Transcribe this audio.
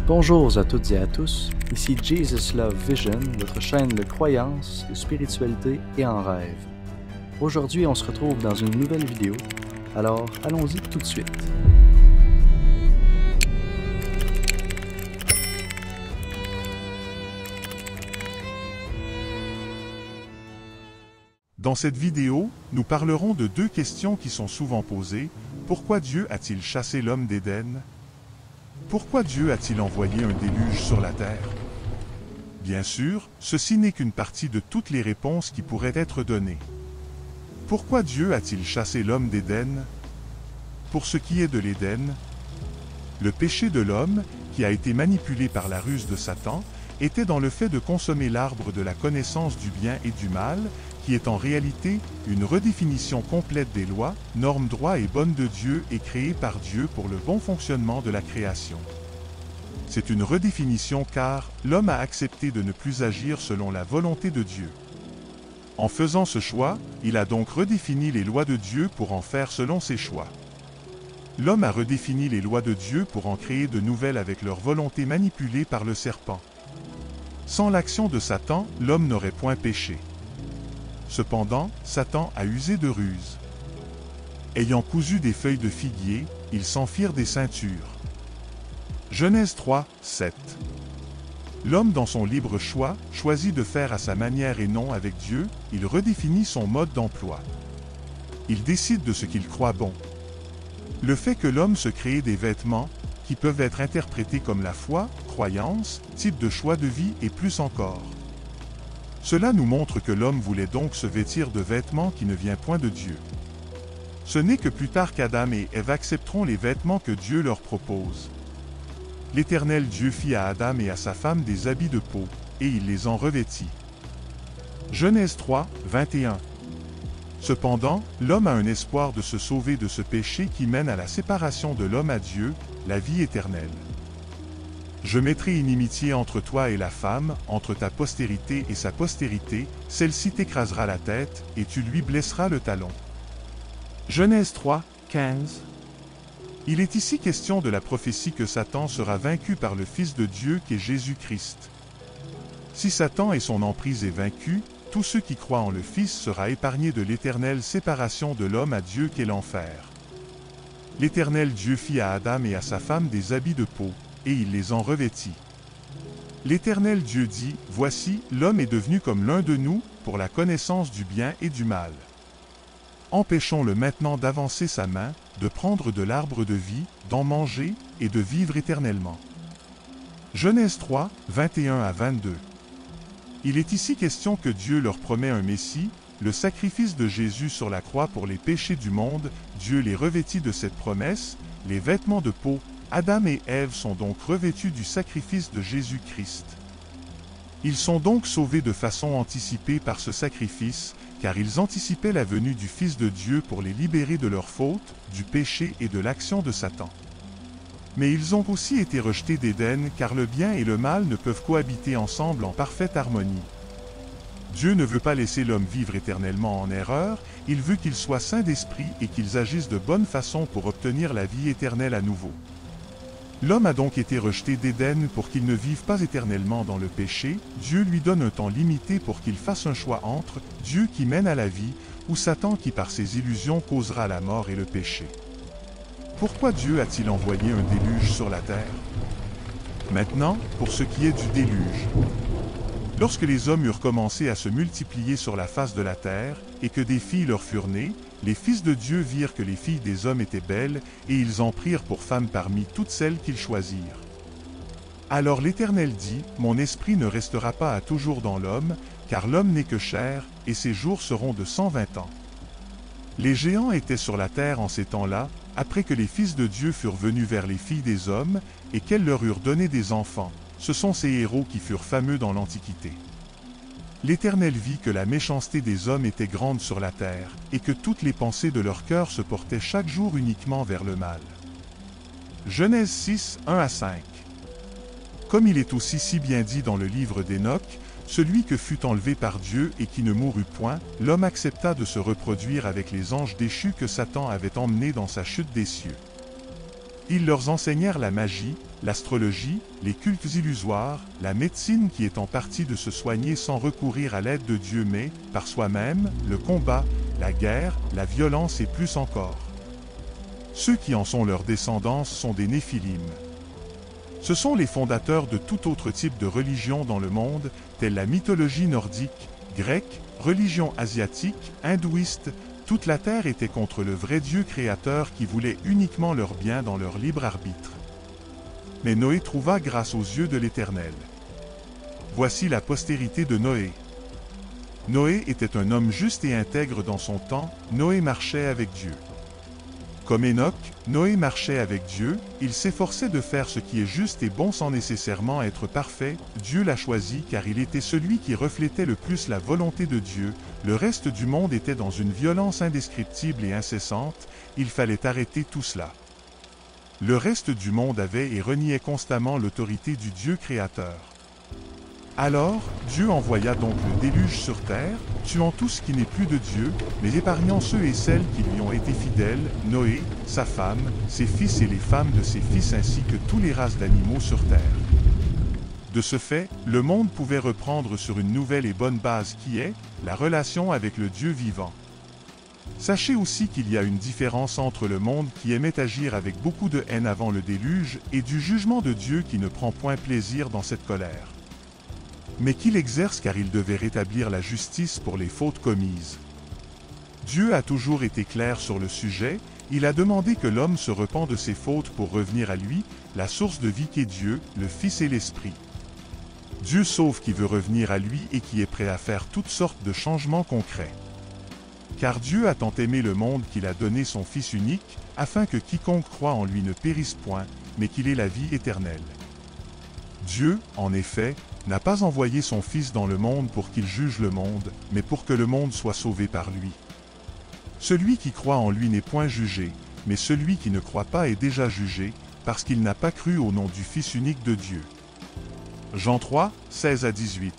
Bonjour à toutes et à tous, ici Jesus Love Vision, votre chaîne de croyance, de spiritualité et en rêve. Aujourd'hui, on se retrouve dans une nouvelle vidéo, alors allons-y tout de suite. Dans cette vidéo, nous parlerons de deux questions qui sont souvent posées. Pourquoi Dieu a-t-il chassé l'homme d'Éden? Pourquoi Dieu a-t-il envoyé un déluge sur la terre? Bien sûr, ceci n'est qu'une partie de toutes les réponses qui pourraient être données. Pourquoi Dieu a-t-il chassé l'homme d'Éden? Pour ce qui est de l'Éden, le péché de l'homme, qui a été manipulé par la ruse de Satan, était dans le fait de consommer l'arbre de la connaissance du bien et du mal, qui est en réalité une redéfinition complète des lois, normes, droits et bonnes de Dieu et créée par Dieu pour le bon fonctionnement de la création. C'est une redéfinition car l'homme a accepté de ne plus agir selon la volonté de Dieu. En faisant ce choix, il a donc redéfini les lois de Dieu pour en faire selon ses choix. L'homme a redéfini les lois de Dieu pour en créer de nouvelles avec leur volonté manipulée par le serpent. Sans l'action de Satan, l'homme n'aurait point péché. Cependant, Satan a usé de ruse. Ayant cousu des feuilles de figuier, ils s'en firent des ceintures. Genèse 3, 7. L'homme, dans son libre choix, choisit de faire à sa manière et non avec Dieu, il redéfinit son mode d'emploi. Il décide de ce qu'il croit bon. Le fait que l'homme se crée des vêtements, qui peuvent être interprétés comme la foi, croyance, type de choix de vie et plus encore. Cela nous montre que l'homme voulait donc se vêtir de vêtements qui ne viennent point de Dieu. Ce n'est que plus tard qu'Adam et Ève accepteront les vêtements que Dieu leur propose. L'Éternel Dieu fit à Adam et à sa femme des habits de peau, et il les en revêtit. Genèse 3, 21. Cependant, l'homme a un espoir de se sauver de ce péché qui mène à la séparation de l'homme à Dieu, la vie éternelle. Je mettrai inimitié entre toi et la femme, entre ta postérité et sa postérité, celle-ci t'écrasera la tête, et tu lui blesseras le talon. Genèse 3, 15. Il est ici question de la prophétie que Satan sera vaincu par le Fils de Dieu qu'est Jésus-Christ. Si Satan et son emprise est vaincu, tous ceux qui croient en le Fils sera épargné de l'éternelle séparation de l'homme à Dieu qu'est l'enfer. L'Éternel Dieu fit à Adam et à sa femme des habits de peau, et il les en revêtit. L'Éternel Dieu dit, « Voici, l'homme est devenu comme l'un de nous, pour la connaissance du bien et du mal. Empêchons-le maintenant d'avancer sa main, de prendre de l'arbre de vie, d'en manger, et de vivre éternellement. » Genèse 3, 21 à 22. Il est ici question que Dieu leur promet un Messie, le sacrifice de Jésus sur la croix pour les péchés du monde. Dieu les revêtit de cette promesse, les vêtements de peau. Adam et Ève sont donc revêtus du sacrifice de Jésus-Christ. Ils sont donc sauvés de façon anticipée par ce sacrifice, car ils anticipaient la venue du Fils de Dieu pour les libérer de leurs fautes, du péché et de l'action de Satan. Mais ils ont aussi été rejetés d'Éden, car le bien et le mal ne peuvent cohabiter ensemble en parfaite harmonie. Dieu ne veut pas laisser l'homme vivre éternellement en erreur, il veut qu'il soit saint d'esprit et qu'ils agissent de bonne façon pour obtenir la vie éternelle à nouveau. L'homme a donc été rejeté d'Éden pour qu'il ne vive pas éternellement dans le péché. Dieu lui donne un temps limité pour qu'il fasse un choix entre Dieu qui mène à la vie ou Satan qui par ses illusions causera la mort et le péché. Pourquoi Dieu a-t-il envoyé un déluge sur la terre? Maintenant, pour ce qui est du déluge. Lorsque les hommes eurent commencé à se multiplier sur la face de la terre, et que des filles leur furent nées, les fils de Dieu virent que les filles des hommes étaient belles, et ils en prirent pour femmes parmi toutes celles qu'ils choisirent. Alors l'Éternel dit, « Mon esprit ne restera pas à toujours dans l'homme, car l'homme n'est que chair, et ses jours seront de 120 ans. » Les géants étaient sur la terre en ces temps-là, après que les fils de Dieu furent venus vers les filles des hommes, et qu'elles leur eurent donné des enfants. Ce sont ces héros qui furent fameux dans l'Antiquité. L'Éternel vit que la méchanceté des hommes était grande sur la terre, et que toutes les pensées de leur cœur se portaient chaque jour uniquement vers le mal. Genèse 6, 1 à 5. Comme il est aussi si bien dit dans le livre d'Enoch, celui que fut enlevé par Dieu et qui ne mourut point, l'homme accepta de se reproduire avec les anges déchus que Satan avait emmenés dans sa chute des cieux. Ils leur enseignèrent la magie, l'astrologie, les cultes illusoires, la médecine qui est en partie de se soigner sans recourir à l'aide de Dieu mais, par soi-même, le combat, la guerre, la violence et plus encore. Ceux qui en sont leur descendance sont des Néphilim. Ce sont les fondateurs de tout autre type de religion dans le monde, telle la mythologie nordique, grecque, religion asiatique, hindouiste. Toute la terre était contre le vrai Dieu créateur qui voulait uniquement leur bien dans leur libre arbitre. Mais Noé trouva grâce aux yeux de l'Éternel. Voici la postérité de Noé. Noé était un homme juste et intègre dans son temps, Noé marchait avec Dieu. Comme Enoch, Noé marchait avec Dieu, il s'efforçait de faire ce qui est juste et bon sans nécessairement être parfait. Dieu l'a choisi car il était celui qui reflétait le plus la volonté de Dieu. Le reste du monde était dans une violence indescriptible et incessante, il fallait arrêter tout cela. Le reste du monde avait et reniait constamment l'autorité du Dieu créateur. Alors, Dieu envoya donc le déluge sur terre, tuant tout ce qui n'est plus de Dieu, mais épargnant ceux et celles qui lui ont été fidèles, Noé, sa femme, ses fils et les femmes de ses fils ainsi que toutes les races d'animaux sur terre. De ce fait, le monde pouvait reprendre sur une nouvelle et bonne base qui est la relation avec le Dieu vivant. Sachez aussi qu'il y a une différence entre le monde qui aimait agir avec beaucoup de haine avant le déluge et du jugement de Dieu qui ne prend point plaisir dans cette colère, mais qu'il exerce car il devait rétablir la justice pour les fautes commises. Dieu a toujours été clair sur le sujet, il a demandé que l'homme se repent de ses fautes pour revenir à lui, la source de vie qu'est Dieu, le Fils et l'Esprit. Dieu sauve qui veut revenir à lui et qui est prêt à faire toutes sortes de changements concrets. Car Dieu a tant aimé le monde qu'il a donné son Fils unique, afin que quiconque croit en lui ne périsse point, mais qu'il ait la vie éternelle. Dieu, en effet, n'a pas envoyé son Fils dans le monde pour qu'il juge le monde, mais pour que le monde soit sauvé par lui. Celui qui croit en lui n'est point jugé, mais celui qui ne croit pas est déjà jugé, parce qu'il n'a pas cru au nom du Fils unique de Dieu. Jean 3, 16 à 18.